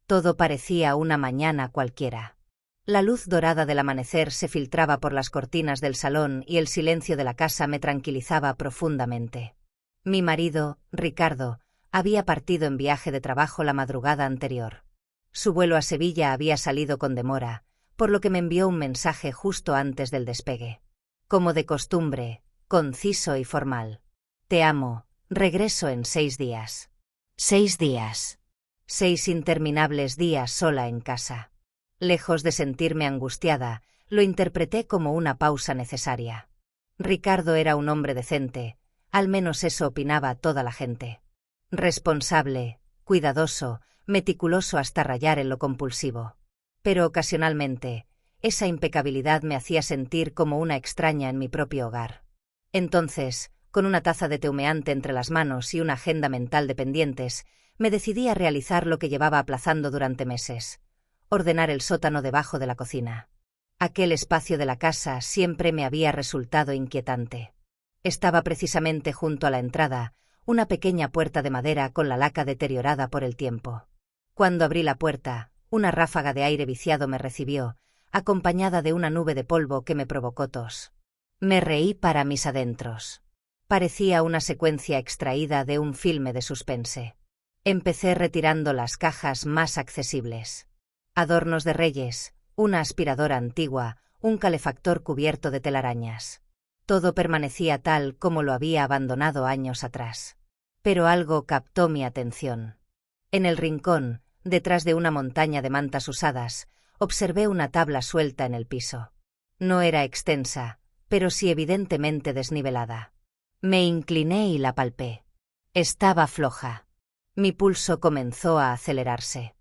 Todo parecía una mañana cualquiera. La luz dorada del amanecer se filtraba por las cortinas del salón y el silencio de la casa me tranquilizaba profundamente. Mi marido, Ricardo, había partido en viaje de trabajo la madrugada anterior. Su vuelo a Sevilla había salido con demora, por lo que me envió un mensaje justo antes del despegue. Como de costumbre, conciso y formal. Te amo, regreso en 6 días. 6 días. 6 interminables días sola en casa. Lejos de sentirme angustiada, lo interpreté como una pausa necesaria. Ricardo era un hombre decente, al menos eso opinaba toda la gente. Responsable, cuidadoso, meticuloso hasta rayar en lo compulsivo. Pero ocasionalmente, esa impecabilidad me hacía sentir como una extraña en mi propio hogar. Entonces, con una taza de té humeante entre las manos y una agenda mental de pendientes, me decidí a realizar lo que llevaba aplazando durante meses: ordenar el sótano debajo de la cocina. Aquel espacio de la casa siempre me había resultado inquietante. Estaba precisamente junto a la entrada, una pequeña puerta de madera con la laca deteriorada por el tiempo. Cuando abrí la puerta, una ráfaga de aire viciado me recibió, acompañada de una nube de polvo que me provocó tos. Me reí para mis adentros. Parecía una secuencia extraída de un filme de suspense. Empecé retirando las cajas más accesibles. Adornos de reyes, una aspiradora antigua, un calefactor cubierto de telarañas. Todo permanecía tal como lo había abandonado años atrás. Pero algo captó mi atención. En el rincón, detrás de una montaña de mantas usadas, observé una tabla suelta en el piso. No era extensa, pero sí evidentemente desnivelada. Me incliné y la palpé. Estaba floja. Mi pulso comenzó a acelerarse.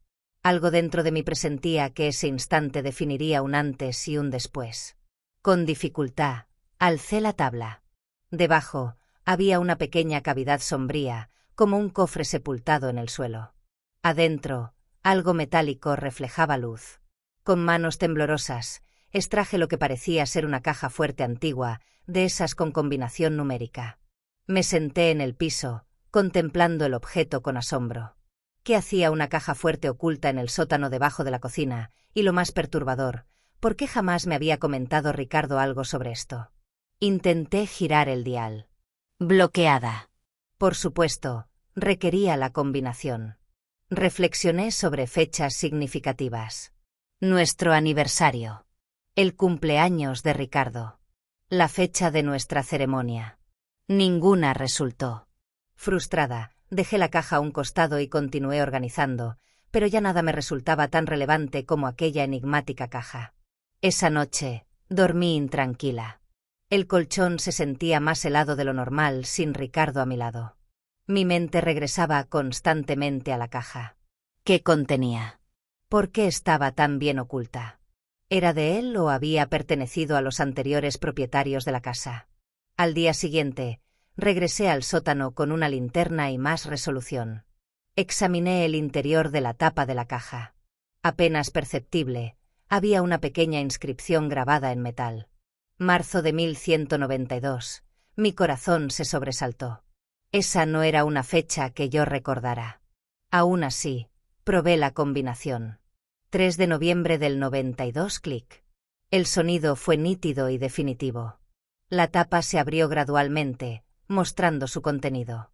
Algo dentro de mí presentía que ese instante definiría un antes y un después. Con dificultad, alcé la tabla. Debajo, había una pequeña cavidad sombría, como un cofre sepultado en el suelo. Adentro, algo metálico reflejaba luz. Con manos temblorosas, extraje lo que parecía ser una caja fuerte antigua, de esas con combinación numérica. Me senté en el piso, contemplando el objeto con asombro. ¿Qué hacía una caja fuerte oculta en el sótano debajo de la cocina? Y lo más perturbador, ¿por qué jamás me había comentado Ricardo algo sobre esto? Intenté girar el dial. Bloqueada. Por supuesto, requería la combinación. Reflexioné sobre fechas significativas. Nuestro aniversario. El cumpleaños de Ricardo. La fecha de nuestra ceremonia. Ninguna resultó. Frustrada, dejé la caja a un costado y continué organizando, pero ya nada me resultaba tan relevante como aquella enigmática caja. Esa noche, dormí intranquila. El colchón se sentía más helado de lo normal sin Ricardo a mi lado. Mi mente regresaba constantemente a la caja. ¿Qué contenía? ¿Por qué estaba tan bien oculta? ¿Era de él o había pertenecido a los anteriores propietarios de la casa? Al día siguiente, regresé al sótano con una linterna y más resolución. Examiné el interior de la tapa de la caja. Apenas perceptible, había una pequeña inscripción grabada en metal. Marzo de 1192. Mi corazón se sobresaltó. Esa no era una fecha que yo recordara. Aún así, probé la combinación. 3 de noviembre del 92, clic. El sonido fue nítido y definitivo. La tapa se abrió gradualmente, mostrando su contenido.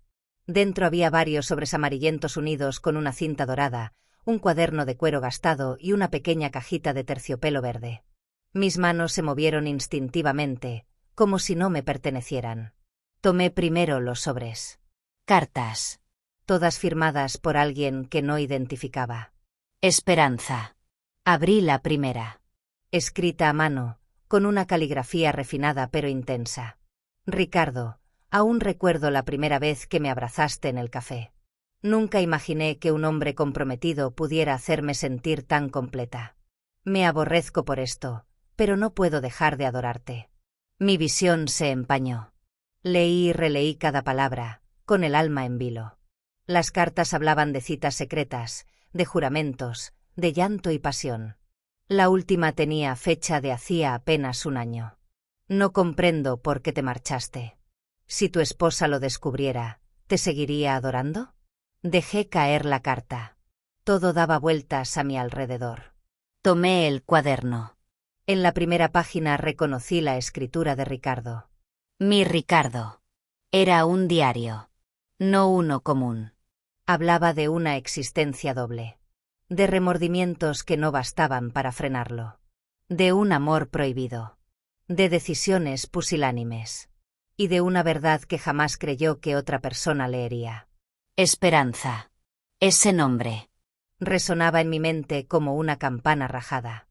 Dentro había varios sobres amarillentos unidos con una cinta dorada, un cuaderno de cuero gastado y una pequeña cajita de terciopelo verde. Mis manos se movieron instintivamente, como si no me pertenecieran. Tomé primero los sobres. Cartas. Todas firmadas por alguien que no identificaba. Esperanza. Abrí la primera. Escrita a mano, con una caligrafía refinada pero intensa. Ricardo, aún recuerdo la primera vez que me abrazaste en el café. Nunca imaginé que un hombre comprometido pudiera hacerme sentir tan completa. Me aborrezco por esto, pero no puedo dejar de adorarte. Mi visión se empañó. Leí y releí cada palabra, con el alma en vilo. Las cartas hablaban de citas secretas, de juramentos, de llanto y pasión. La última tenía fecha de hacía apenas un año. No comprendo por qué te marchaste. Si tu esposa lo descubriera, ¿te seguiría adorando? Dejé caer la carta. Todo daba vueltas a mi alrededor. Tomé el cuaderno. En la primera página reconocí la escritura de Ricardo. Mi Ricardo. Era un diario, no uno común. Hablaba de una existencia doble, de remordimientos que no bastaban para frenarlo, de un amor prohibido, de decisiones pusilánimes, y de una verdad que jamás creyó que otra persona leería. Esperanza. Ese nombre. Resonaba en mi mente como una campana rajada.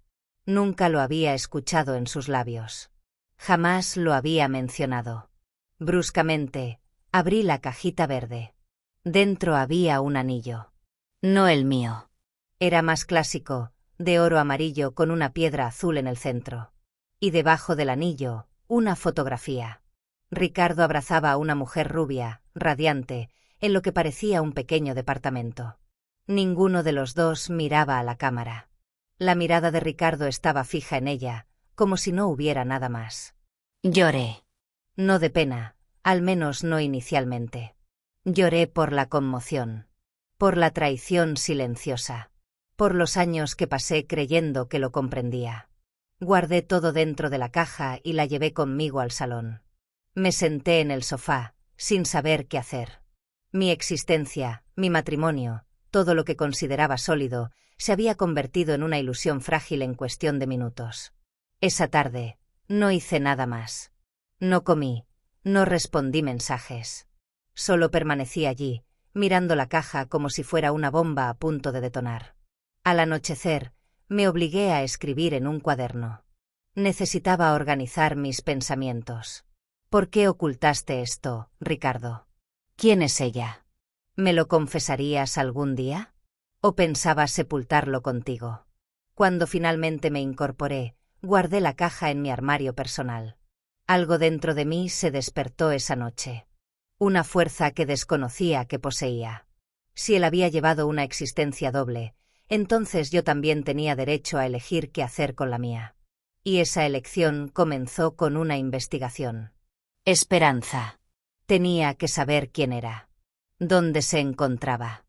Nunca lo había escuchado en sus labios. Jamás lo había mencionado. Bruscamente, abrí la cajita verde. Dentro había un anillo. No el mío. Era más clásico, de oro amarillo con una piedra azul en el centro. Y debajo del anillo, una fotografía. Ricardo abrazaba a una mujer rubia, radiante, en lo que parecía un pequeño departamento. Ninguno de los dos miraba a la cámara. La mirada de Ricardo estaba fija en ella, como si no hubiera nada más. Lloré. No de pena, al menos no inicialmente. Lloré por la conmoción, por la traición silenciosa, por los años que pasé creyendo que lo comprendía. Guardé todo dentro de la caja y la llevé conmigo al salón. Me senté en el sofá, sin saber qué hacer. Mi existencia, mi matrimonio, todo lo que consideraba sólido, se había convertido en una ilusión frágil en cuestión de minutos. Esa tarde, no hice nada más. No comí, no respondí mensajes. Solo permanecí allí, mirando la caja como si fuera una bomba a punto de detonar. Al anochecer, me obligué a escribir en un cuaderno. Necesitaba organizar mis pensamientos. ¿Por qué ocultaste esto, Ricardo? ¿Quién es ella? ¿Me lo confesarías algún día? ¿O pensabas sepultarlo contigo? Cuando finalmente me incorporé, guardé la caja en mi armario personal. Algo dentro de mí se despertó esa noche. Una fuerza que desconocía que poseía. Si él había llevado una existencia doble, entonces yo también tenía derecho a elegir qué hacer con la mía. Y esa elección comenzó con una investigación. Esperanza. Tenía que saber quién era. Dónde se encontraba.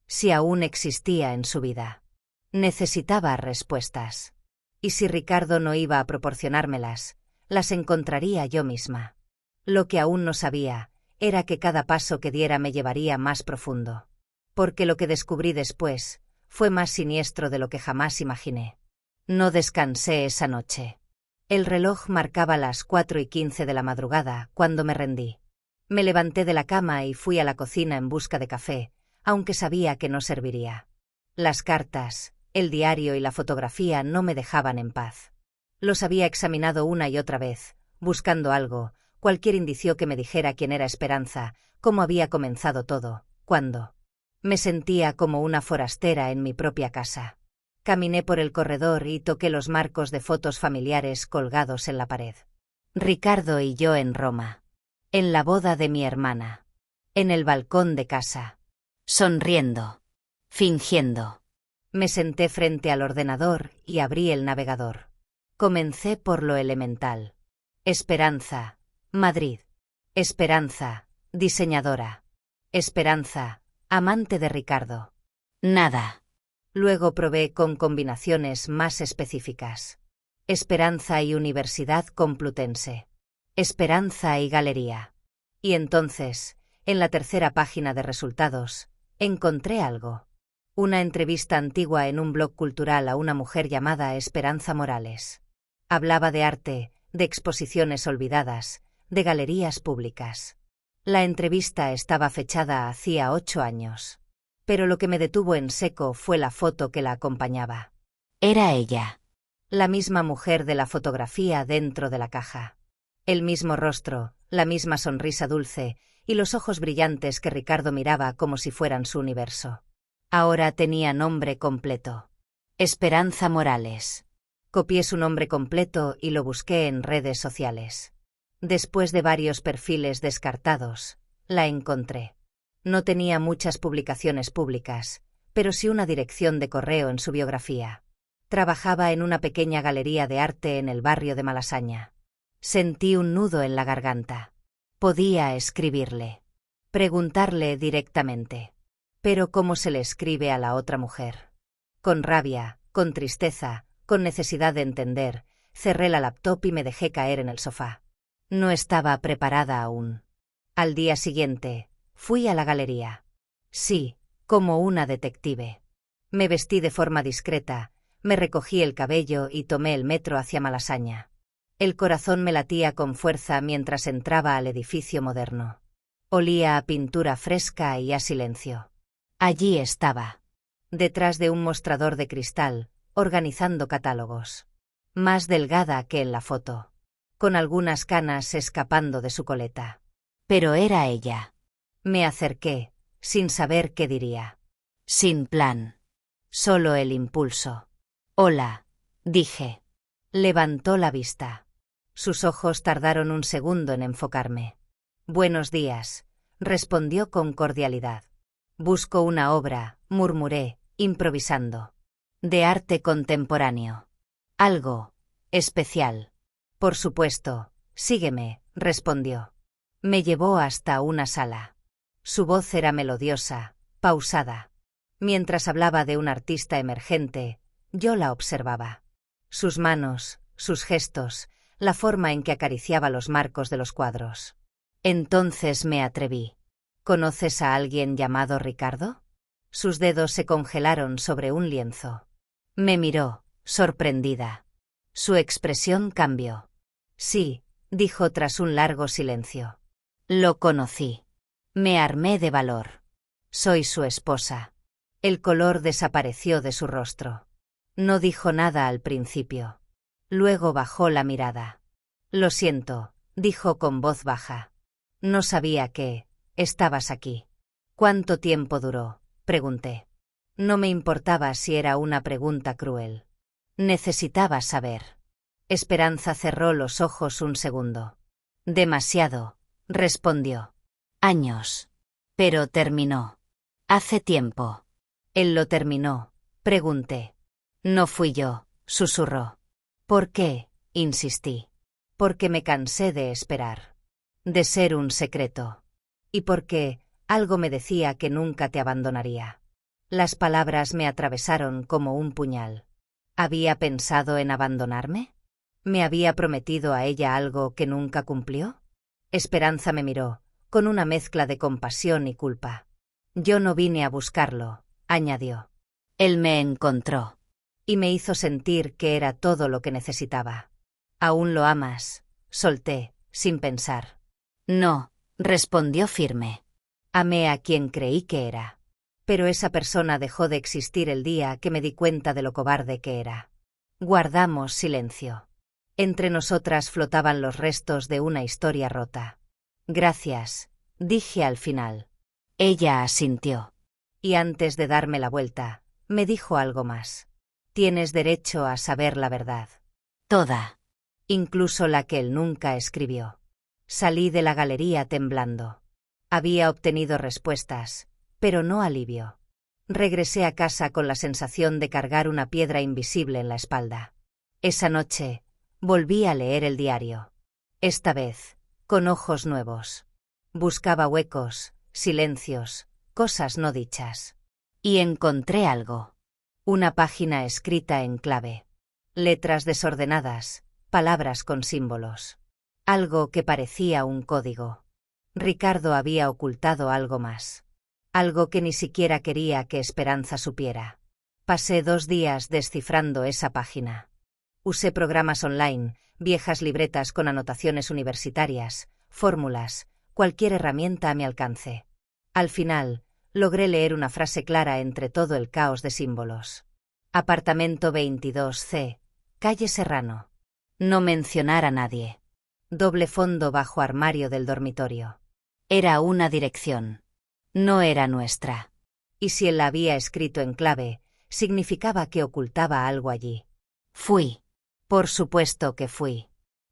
Si aún existía en su vida. Necesitaba respuestas. Y si Ricardo no iba a proporcionármelas, las encontraría yo misma. Lo que aún no sabía era que cada paso que diera me llevaría más profundo. Porque lo que descubrí después fue más siniestro de lo que jamás imaginé. No descansé esa noche. El reloj marcaba las 4:15 de la madrugada cuando me rendí. Me levanté de la cama y fui a la cocina en busca de café, aunque sabía que no serviría. Las cartas, el diario y la fotografía no me dejaban en paz. Los había examinado una y otra vez, buscando algo, cualquier indicio que me dijera quién era Esperanza, cómo había comenzado todo, cuándo. Me sentía como una forastera en mi propia casa. Caminé por el corredor y toqué los marcos de fotos familiares colgados en la pared. Ricardo y yo en Roma. En la boda de mi hermana. En el balcón de casa. Sonriendo. Fingiendo. Me senté frente al ordenador y abrí el navegador. Comencé por lo elemental. Esperanza, Madrid. Esperanza, diseñadora. Esperanza, amante de Ricardo. Nada. Luego probé con combinaciones más específicas. Esperanza y Universidad Complutense. Esperanza y Galería. Y entonces, en la tercera página de resultados, encontré algo. Una entrevista antigua en un blog cultural a una mujer llamada Esperanza Morales. Hablaba de arte, de exposiciones olvidadas, de galerías públicas. La entrevista estaba fechada hacía 8 años. Pero lo que me detuvo en seco fue la foto que la acompañaba. Era ella. La misma mujer de la fotografía dentro de la caja. El mismo rostro, la misma sonrisa dulce y los ojos brillantes que Ricardo miraba como si fueran su universo. Ahora tenía nombre completo. Esperanza Morales. Copié su nombre completo y lo busqué en redes sociales. Después de varios perfiles descartados, la encontré. No tenía muchas publicaciones públicas, pero sí una dirección de correo en su biografía. Trabajaba en una pequeña galería de arte en el barrio de Malasaña. Sentí un nudo en la garganta. Podía escribirle. Preguntarle directamente. Pero ¿cómo se le escribe a la otra mujer? Con rabia, con tristeza, con necesidad de entender, cerré la laptop y me dejé caer en el sofá. No estaba preparada aún. Al día siguiente, fui a la galería. Sí, como una detective. Me vestí de forma discreta, me recogí el cabello y tomé el metro hacia Malasaña. El corazón me latía con fuerza mientras entraba al edificio moderno. Olía a pintura fresca y a silencio. Allí estaba, detrás de un mostrador de cristal, organizando catálogos. Más delgada que en la foto, con algunas canas escapando de su coleta. Pero era ella. Me acerqué, sin saber qué diría. Sin plan. Solo el impulso. Hola, dije. Levantó la vista. Sus ojos tardaron un segundo en enfocarme. Buenos días, respondió con cordialidad. Busco una obra, murmuré, improvisando. De arte contemporáneo. Algo especial. Por supuesto, sígueme, respondió. Me llevó hasta una sala. Su voz era melodiosa, pausada. Mientras hablaba de un artista emergente, yo la observaba. Sus manos, sus gestos, la forma en que acariciaba los marcos de los cuadros. Entonces me atreví. ¿Conoces a alguien llamado Ricardo? Sus dedos se congelaron sobre un lienzo. Me miró, sorprendida. Su expresión cambió. Sí, dijo tras un largo silencio. Lo conocí. Me armé de valor. Soy su esposa. El color desapareció de su rostro. No dijo nada al principio. Luego bajó la mirada. Lo siento, dijo con voz baja. No sabía que estabas aquí. ¿Cuánto tiempo duró?, pregunté. No me importaba si era una pregunta cruel. Necesitaba saber. Esperanza cerró los ojos un segundo. Demasiado, respondió. Años. Pero terminó. Hace tiempo. Él lo terminó, pregunté. No fui yo, susurró. ¿Por qué?, insistí. Porque me cansé de esperar. De ser un secreto. Y porque algo me decía que nunca te abandonaría. Las palabras me atravesaron como un puñal. ¿Había pensado en abandonarme? ¿Me había prometido a ella algo que nunca cumplió? Esperanza me miró, con una mezcla de compasión y culpa. Yo no vine a buscarlo, añadió. Él me encontró. Y me hizo sentir que era todo lo que necesitaba. ¿Aún lo amas?, solté, sin pensar. No, respondió firme. Amé a quien creí que era. Pero esa persona dejó de existir el día que me di cuenta de lo cobarde que era. Guardamos silencio. Entre nosotras flotaban los restos de una historia rota. Gracias, dije al final. Ella asintió. Y antes de darme la vuelta, me dijo algo más. Tienes derecho a saber la verdad. Toda. Incluso la que él nunca escribió. Salí de la galería temblando. Había obtenido respuestas, pero no alivio. Regresé a casa con la sensación de cargar una piedra invisible en la espalda. Esa noche, volví a leer el diario. Esta vez, con ojos nuevos. Buscaba huecos, silencios, cosas no dichas. Y encontré algo. Una página escrita en clave. Letras desordenadas, palabras con símbolos. Algo que parecía un código. Ricardo había ocultado algo más. Algo que ni siquiera quería que Esperanza supiera. Pasé 2 días descifrando esa página. Usé programas online, viejas libretas con anotaciones universitarias, fórmulas, cualquier herramienta a mi alcance. Al final, logré leer una frase clara entre todo el caos de símbolos. Apartamento 22C, calle Serrano. No mencionar a nadie. Doble fondo bajo armario del dormitorio. Era una dirección. No era nuestra. Y si él la había escrito en clave, significaba que ocultaba algo allí. Fui. Por supuesto que fui.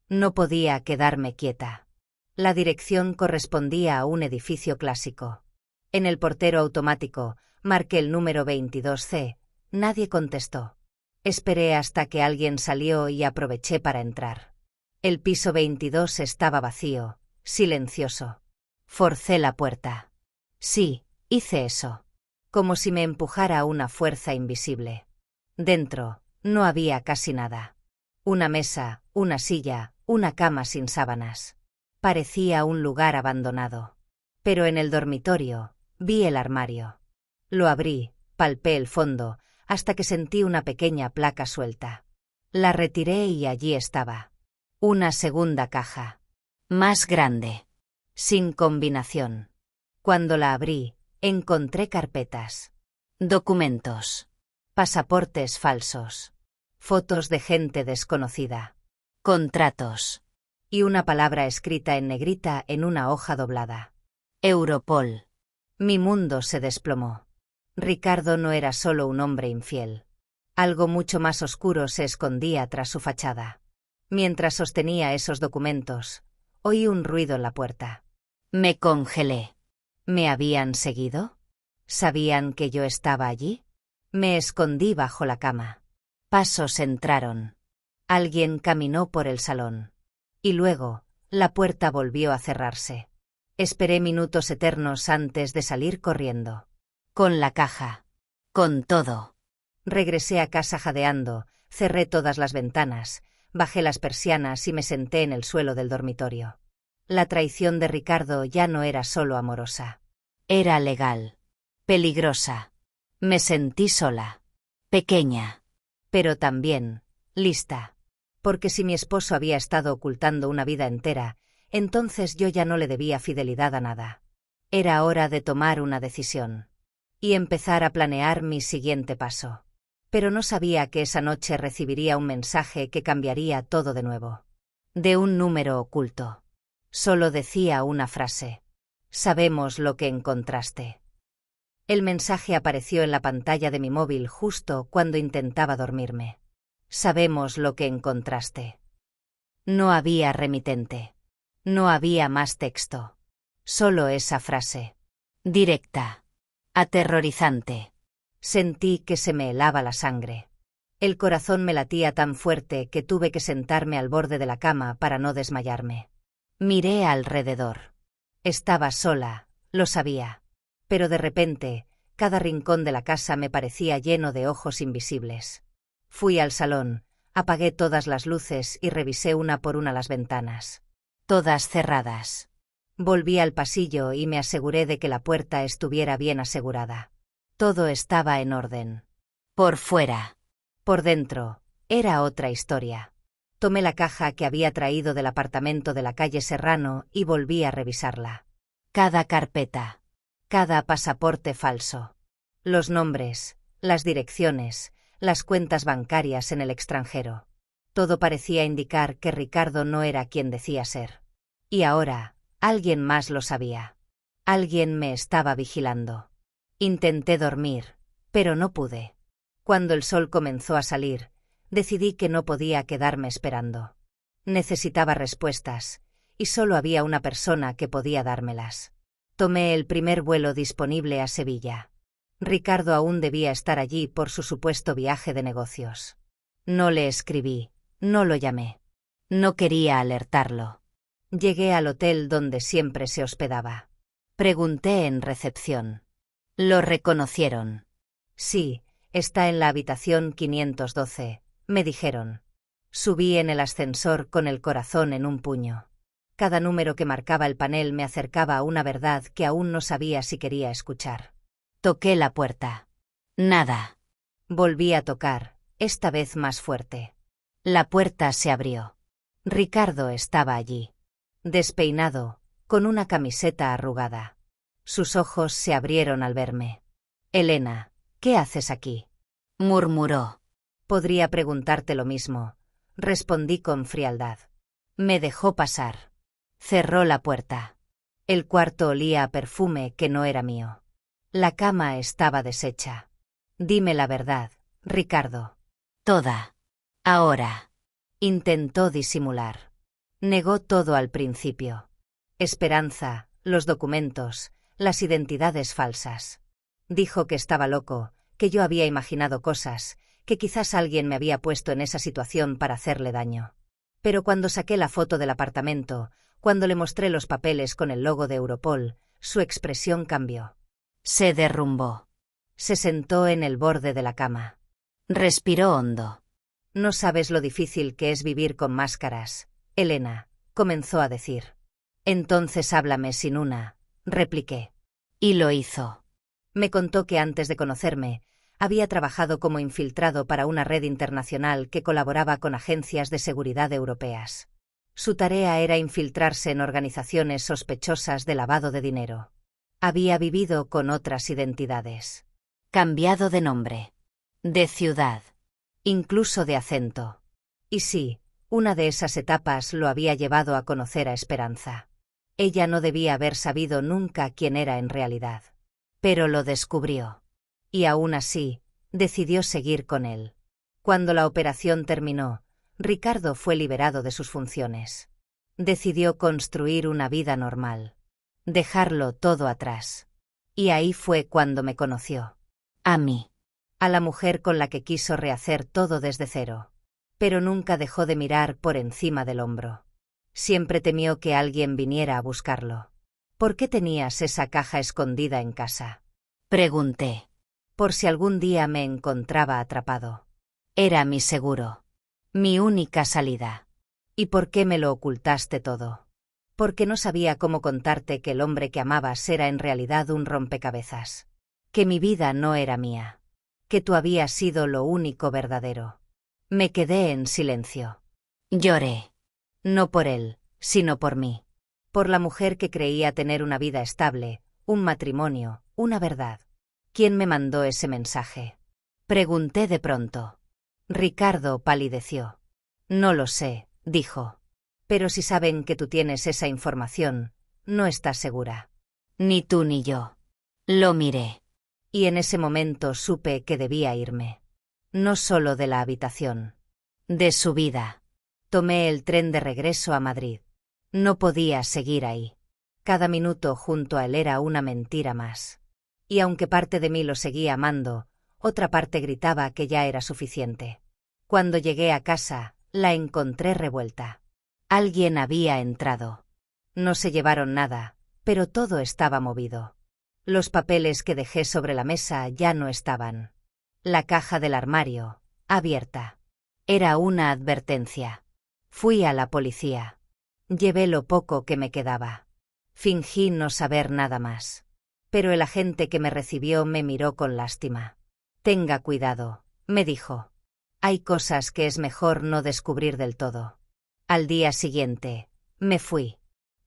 No podía quedarme quieta. La dirección correspondía a un edificio clásico. En el portero automático, marqué el número 22C. Nadie contestó. Esperé hasta que alguien salió y aproveché para entrar. El piso 22 estaba vacío, silencioso. Forcé la puerta. Sí, hice eso. como si me empujara una fuerza invisible. Dentro, no había casi nada. Una mesa, una silla, una cama sin sábanas. Parecía un lugar abandonado. Pero en el dormitorio, vi el armario. Lo abrí, palpé el fondo, hasta que sentí una pequeña placa suelta. La retiré y allí estaba. Una segunda caja. Más grande. Sin combinación. Cuando la abrí, encontré carpetas. Documentos. Pasaportes falsos. Fotos de gente desconocida. Contratos. Y una palabra escrita en negrita en una hoja doblada. Europol. Mi mundo se desplomó. Ricardo no era solo un hombre infiel. Algo mucho más oscuro se escondía tras su fachada. Mientras sostenía esos documentos, oí un ruido en la puerta. Me congelé. ¿Me habían seguido? ¿Sabían que yo estaba allí? Me escondí bajo la cama. Pasos entraron. Alguien caminó por el salón. Y luego, la puerta volvió a cerrarse. Esperé minutos eternos antes de salir corriendo. Con la caja. Con todo. Regresé a casa jadeando, cerré todas las ventanas, bajé las persianas y me senté en el suelo del dormitorio. La traición de Ricardo ya no era solo amorosa. Era legal. Peligrosa. Me sentí sola. Pequeña. Pero también, lista. Porque si mi esposo había estado ocultando una vida entera, entonces yo ya no le debía fidelidad a nada. Era hora de tomar una decisión. Y empezar a planear mi siguiente paso. Pero no sabía que esa noche recibiría un mensaje que cambiaría todo de nuevo. De un número oculto. Solo decía una frase. Sabemos lo que encontraste. El mensaje apareció en la pantalla de mi móvil justo cuando intentaba dormirme. Sabemos lo que encontraste. No había remitente. No había más texto. Solo esa frase. Directa. Aterrorizante. Sentí que se me helaba la sangre. El corazón me latía tan fuerte que tuve que sentarme al borde de la cama para no desmayarme. Miré alrededor. Estaba sola, lo sabía. Pero de repente, cada rincón de la casa me parecía lleno de ojos invisibles. Fui al salón, apagué todas las luces y revisé una por una las ventanas. Todas cerradas. Volví al pasillo y me aseguré de que la puerta estuviera bien asegurada. Todo estaba en orden. Por fuera. Por dentro, era otra historia. Tomé la caja que había traído del apartamento de la calle Serrano y volví a revisarla. Cada carpeta. Cada pasaporte falso. Los nombres, las direcciones, las cuentas bancarias en el extranjero. Todo parecía indicar que Ricardo no era quien decía ser. Y ahora, alguien más lo sabía. Alguien me estaba vigilando. Intenté dormir, pero no pude. Cuando el sol comenzó a salir, decidí que no podía quedarme esperando. Necesitaba respuestas, y solo había una persona que podía dármelas. Tomé el primer vuelo disponible a Sevilla. Ricardo aún debía estar allí por su supuesto viaje de negocios. No le escribí, no lo llamé. No quería alertarlo. Llegué al hotel donde siempre se hospedaba. Pregunté en recepción. Lo reconocieron. Sí, está en la habitación 512, me dijeron. Subí en el ascensor con el corazón en un puño. Cada número que marcaba el panel me acercaba a una verdad que aún no sabía si quería escuchar. Toqué la puerta. Nada. Volví a tocar, esta vez más fuerte. La puerta se abrió. Ricardo estaba allí. Despeinado, con una camiseta arrugada. Sus ojos se abrieron al verme. Elena, ¿qué haces aquí?, murmuró. Podría preguntarte lo mismo, respondí con frialdad. Me dejó pasar. Cerró la puerta. El cuarto olía a perfume que no era mío. La cama estaba deshecha. Dime la verdad, Ricardo. Toda. Ahora. Intentó disimular. Negó todo al principio. Esperanza, los documentos, las identidades falsas. Dijo que estaba loco, que yo había imaginado cosas, que quizás alguien me había puesto en esa situación para hacerle daño. Pero cuando saqué la foto del apartamento, cuando le mostré los papeles con el logo de Europol, su expresión cambió. Se derrumbó. Se sentó en el borde de la cama. Respiró hondo. No sabes lo difícil que es vivir con máscaras, Elena, comenzó a decir. Entonces háblame sin una, repliqué. Y lo hizo. Me contó que antes de conocerme, había trabajado como infiltrado para una red internacional que colaboraba con agencias de seguridad europeas. Su tarea era infiltrarse en organizaciones sospechosas de lavado de dinero. Había vivido con otras identidades. Cambiado de nombre. De ciudad. Incluso de acento. Y sí, una de esas etapas lo había llevado a conocer a Esperanza. Ella no debía haber sabido nunca quién era en realidad. Pero lo descubrió. Y aún así, decidió seguir con él. Cuando la operación terminó, Ricardo fue liberado de sus funciones. Decidió construir una vida normal. Dejarlo todo atrás. Y ahí fue cuando me conoció. A mí. A la mujer con la que quiso rehacer todo desde cero. Pero nunca dejó de mirar por encima del hombro. Siempre temió que alguien viniera a buscarlo. ¿Por qué tenías esa caja escondida en casa? Pregunté. Por si algún día me encontraba atrapado. Era mi seguro. Mi única salida. ¿Y por qué me lo ocultaste todo? Porque no sabía cómo contarte que el hombre que amabas era en realidad un rompecabezas. Que mi vida no era mía. Que tú habías sido lo único verdadero. Me quedé en silencio. Lloré. No por él, sino por mí. Por la mujer que creía tener una vida estable, un matrimonio, una verdad. ¿Quién me mandó ese mensaje? Pregunté de pronto. Ricardo palideció. No lo sé, dijo. Pero si saben que tú tienes esa información, no estás segura. Ni tú ni yo. Lo miré. Y en ese momento supe que debía irme. No solo de la habitación. De su vida. Tomé el tren de regreso a Madrid. No podía seguir ahí. Cada minuto junto a él era una mentira más. Y aunque parte de mí lo seguía amando, otra parte gritaba que ya era suficiente. Cuando llegué a casa, la encontré revuelta. Alguien había entrado. No se llevaron nada, pero todo estaba movido. Los papeles que dejé sobre la mesa ya no estaban. La caja del armario, abierta. Era una advertencia. Fui a la policía. Llevé lo poco que me quedaba. Fingí no saber nada más. Pero el agente que me recibió me miró con lástima. Tenga cuidado, me dijo. Hay cosas que es mejor no descubrir del todo. Al día siguiente, me fui.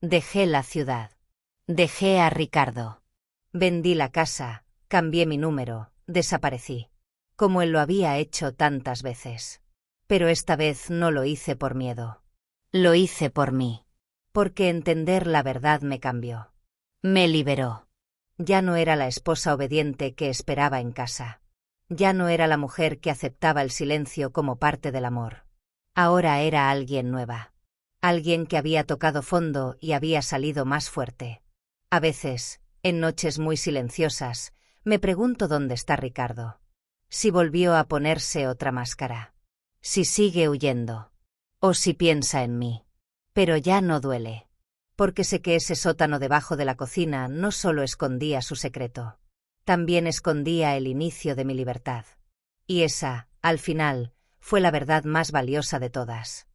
Dejé la ciudad. Dejé a Ricardo. Vendí la casa, cambié mi número, desaparecí. Como él lo había hecho tantas veces. Pero esta vez no lo hice por miedo. Lo hice por mí. Porque entender la verdad me cambió. Me liberó. Ya no era la esposa obediente que esperaba en casa. Ya no era la mujer que aceptaba el silencio como parte del amor. Ahora era alguien nueva. Alguien que había tocado fondo y había salido más fuerte. A veces, en noches muy silenciosas, me pregunto dónde está Ricardo. Si volvió a ponerse otra máscara. Si sigue huyendo. O si piensa en mí. Pero ya no duele. Porque sé que ese sótano debajo de la cocina no solo escondía su secreto. También escondía el inicio de mi libertad. Y esa, al final, fue la verdad más valiosa de todas.